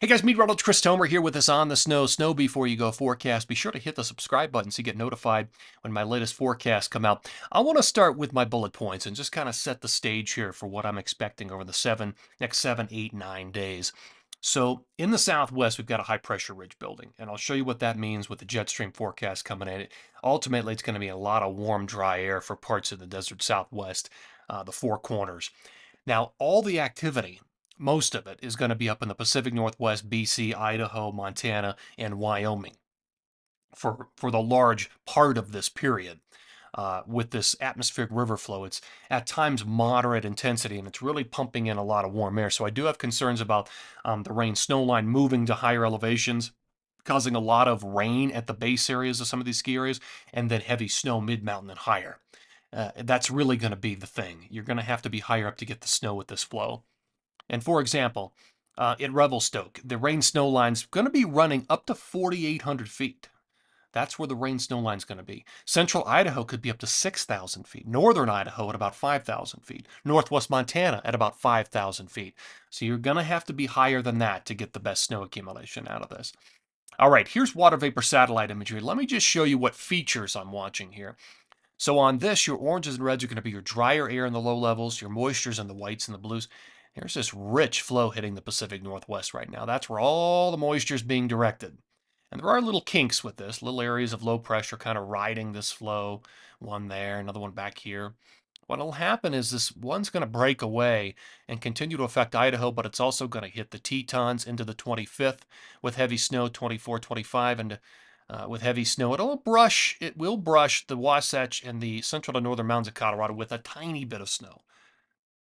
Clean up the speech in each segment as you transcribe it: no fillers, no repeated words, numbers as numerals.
Hey guys, meteorologist Chris Tomer here with this On the Snow Before You Go forecast. Be sure to hit the subscribe button so you get notified when my latest forecasts come out. I want to start with my bullet points and just kind of set the stage here for what I'm expecting over the next 7, 8, 9 days. So in the southwest, we've got a high pressure ridge building, and I'll show you what that means with the jet stream forecast coming in. Ultimately, it's going to be a lot of warm, dry air for parts of the desert southwest, the Four Corners. Now, all the activity, most of it, is going to be up in the Pacific Northwest, BC, Idaho, Montana, and Wyoming for the large part of this period. With this atmospheric river flow, it's at times moderate intensity, and it's really pumping in a lot of warm air. So I do have concerns about the rain snow line moving to higher elevations, causing a lot of rain at the base areas of some of these ski areas, and then heavy snow mid-mountain and higher. That's really going to be the thing. You're going to have to be higher up to get the snow with this flow. And for example, at Revelstoke, the rain snow line's going to be running up to 4,800 feet. That's where the rain snow line's going to be. Central Idaho could be up to 6,000 feet. Northern Idaho at about 5,000 feet. Northwest Montana at about 5,000 feet. So you're going to have to be higher than that to get the best snow accumulation out of this. All right, here's water vapor satellite imagery. Let me just show you what features I'm watching here. So on this, your oranges and reds are going to be your drier air in the low levels, your moistures and the whites and the blues. There's this rich flow hitting the Pacific Northwest right now. That's where all the moisture is being directed. And there are little kinks with this, little areas of low pressure kind of riding this flow. One there, another one back here. What'll happen is this one's going to break away and continue to affect Idaho, but it's also going to hit the Tetons into the 25th with heavy snow, 24, 25, and with heavy snow. It will brush the Wasatch and the central to northern mountains of Colorado with a tiny bit of snow.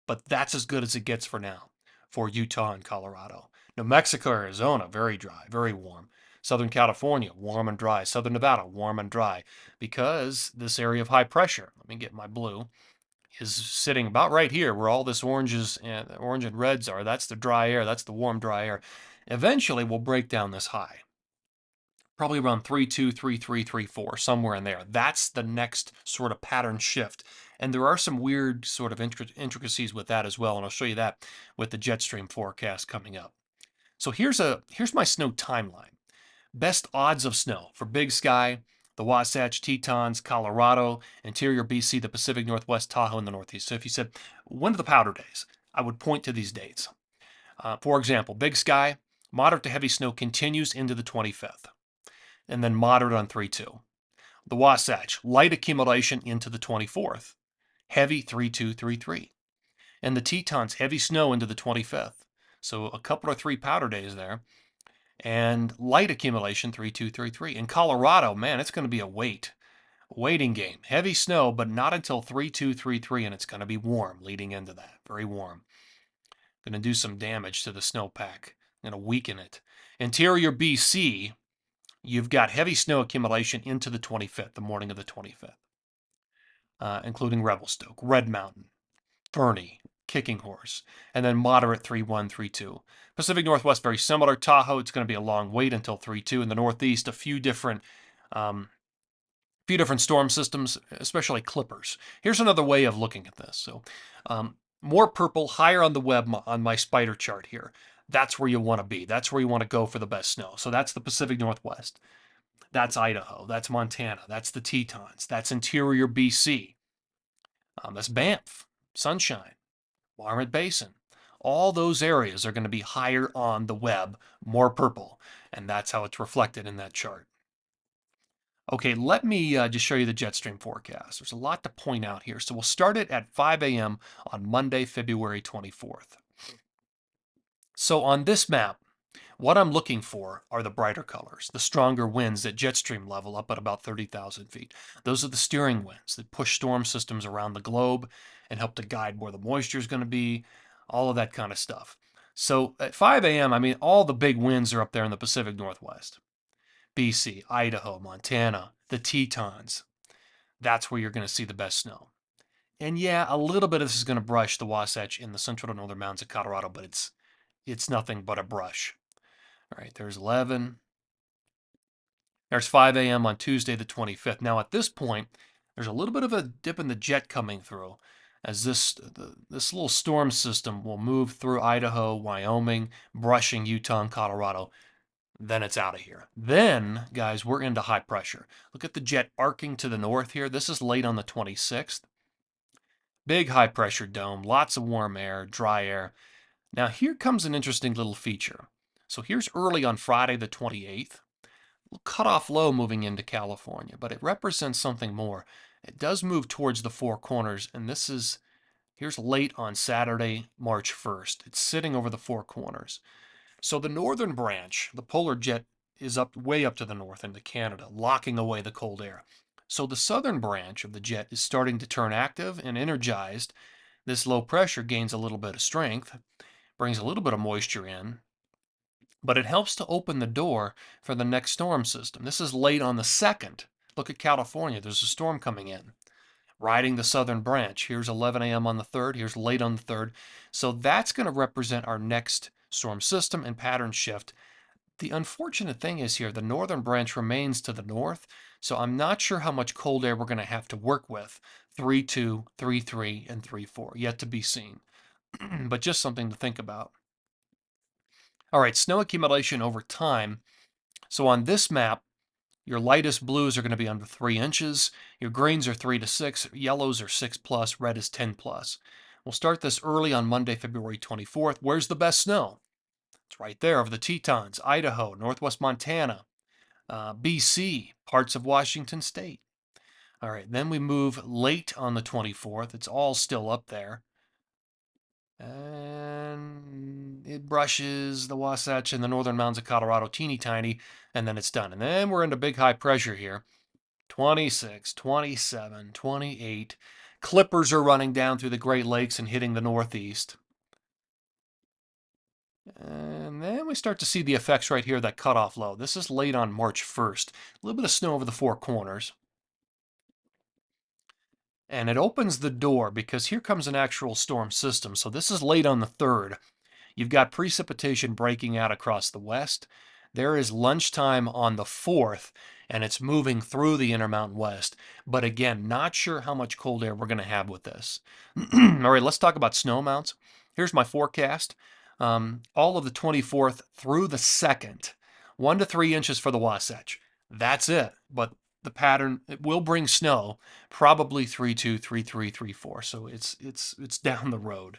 But that's as good as it gets for now for Utah and Colorado. New Mexico, Arizona, very dry, very warm. Southern California, warm and dry. Southern Nevada, warm and dry. Because this area of high pressure, let me get my blue, is sitting about right here where all this orange and reds are. That's the dry air. That's the warm, dry air. Eventually, we'll break down this high probably around 3.2, 3.3, 3.4, somewhere in there. That's the next sort of pattern shift. And there are some weird sort of intricacies with that as well, and I'll show you that with the jet stream forecast coming up. So here's my snow timeline. Best odds of snow for Big Sky, the Wasatch, Tetons, Colorado, interior BC, the Pacific Northwest, Tahoe, and the Northeast. So if you said, when are the powder days? I would point to these dates. For example, Big Sky, moderate to heavy snow continues into the 25th, and then moderate on 3.2. The Wasatch, light accumulation into the 24th, heavy 3.2, 3.3. And the Tetons, heavy snow into the 25th. So a couple or three powder days there. And light accumulation 3.2, 3.3. In Colorado, man, it's going to be a waiting game. Heavy snow, but not until 3.2, 3.3, and it's going to be warm leading into that. Very warm. Going to do some damage to the snowpack. Going to weaken it. Interior BC, you've got heavy snow accumulation into the 25th, the morning of the 25th, including Revelstoke, Red Mountain, Fernie, Kicking Horse, and then moderate 3.1, 3.2. Pacific Northwest, very similar. Tahoe, it's going to be a long wait until 3.2. In the Northeast, a few different storm systems, especially clippers. Here's another way of looking at this. So more purple, higher on the web on my spider chart here. That's where you want to be. That's where you want to go for the best snow. So that's the Pacific Northwest. That's Idaho. That's Montana. That's the Tetons. That's interior BC. That's Banff, Sunshine, Willamette Basin. All those areas are going to be higher on the web, more purple, and that's how it's reflected in that chart. Okay, let me just show you the jet stream forecast. There's a lot to point out here. So we'll start it at 5 a.m. on Monday, February 24th. So on this map, what I'm looking for are the brighter colors, the stronger winds at jet stream level up at about 30,000 feet. Those are the steering winds that push storm systems around the globe and help to guide where the moisture is going to be, all of that kind of stuff. So at 5 a.m., I mean, all the big winds are up there in the Pacific Northwest. BC, Idaho, Montana, the Tetons. That's where you're going to see the best snow. And yeah, a little bit of this is going to brush the Wasatch in the central to northern mountains of Colorado, but it's nothing but a brush. All right, there's 11. There's 5 a.m. on Tuesday the 25th. Now at this point, there's a little bit of a dip in the jet coming through. as this little storm system will move through Idaho, Wyoming, brushing Utah and Colorado. Then it's out of here. Then, guys, we're into high pressure. Look at the jet arcing to the north here. This is late on the 26th. Big high pressure dome, lots of warm air, dry air. Now, here comes an interesting little feature. So here's early on Friday the 28th. Cutoff low moving into California, but it represents something more. It does move towards the four corners, and here's late on Saturday, March 1st. It's sitting over the four corners. So the northern branch, the polar jet, is up way up to the north into Canada, locking away the cold air. So the southern branch of the jet is starting to turn active and energized. This low pressure gains a little bit of strength, brings a little bit of moisture in, but it helps to open the door for the next storm system. This is late on the 2nd. Look at California, there's a storm coming in, riding the southern branch. Here's 11 a.m. on the 3rd, here's late on the 3rd. So that's going to represent our next storm system and pattern shift. The unfortunate thing is here, the northern branch remains to the north, so I'm not sure how much cold air we're going to have to work with. 3-2, 3-3, and 3-4, yet to be seen. But just something to think about. All right, snow accumulation over time. So on this map, your lightest blues are going to be under 3 inches. Your greens are 3 to 6. Yellows are 6 plus. Red is 10 plus. We'll start this early on Monday, February 24th. Where's the best snow? It's right there over the Tetons, Idaho, northwest Montana, BC, parts of Washington State. All right, then we move late on the 24th. It's all still up there. And it brushes the Wasatch and the northern mountains of Colorado, teeny tiny, and then it's done. And then we're into big high pressure here. 26, 27, 28. Clippers are running down through the Great Lakes and hitting the Northeast. And then we start to see the effects right here, that cutoff low. This is late on March 1st. A little bit of snow over the four corners. And it opens the door because here comes an actual storm system. So this is late on the 3rd. You've got precipitation breaking out across the west. There is lunchtime on the 4th, and it's moving through the Intermountain West. But again, not sure how much cold air we're going to have with this. All right, let's talk about snow amounts. Here's my forecast. All of the 24th through the 2nd, 1 to 3 inches for the Wasatch. That's it. But the pattern, it will bring snow, probably 3-2, 3-3, 3-4. So it's down the road.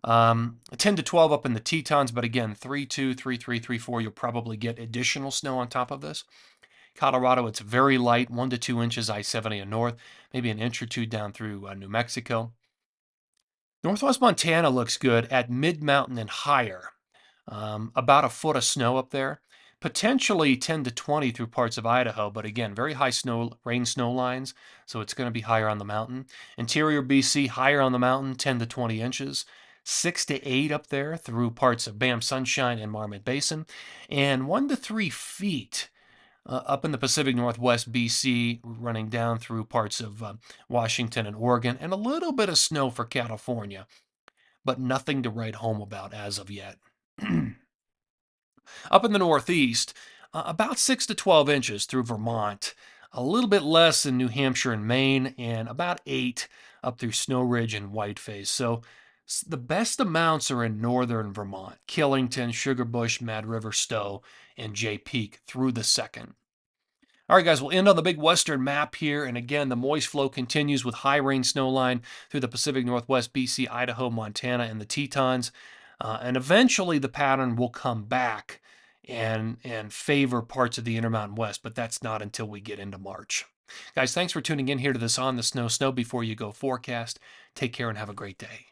10 to 12 up in the Tetons, but again, 3-2, 3-3, 3-4, you'll probably get additional snow on top of this. Colorado, it's very light, 1 to 2 inches, I-70 and north, maybe an inch or two down through New Mexico. Northwest Montana looks good at mid-mountain and higher. About a foot of snow up there. Potentially 10 to 20 through parts of Idaho, but again, very high rain snow lines, so it's going to be higher on the mountain. Interior BC, higher on the mountain, 10 to 20 inches. 6 to 8 up there through parts of Banff Sunshine and Marmot Basin. And 1 to 3 feet up in the Pacific Northwest, BC, running down through parts of Washington and Oregon, and a little bit of snow for California, but nothing to write home about as of yet. Up in the Northeast, about 6 to 12 inches through Vermont, a little bit less in New Hampshire and Maine, and about 8 up through Snow Ridge and Whiteface. So the best amounts are in northern Vermont, Killington, Sugarbush, Mad River, Stowe, and Jay Peak through the 2nd. All right, guys, we'll end on the big western map here. And again, the moist flow continues with high rain snow line through the Pacific Northwest, BC, Idaho, Montana, and the Tetons. And eventually the pattern will come back and favor parts of the Intermountain West, but that's not until we get into March. Guys, thanks for tuning in here to this On the Snow Before You Go forecast. Take care and have a great day.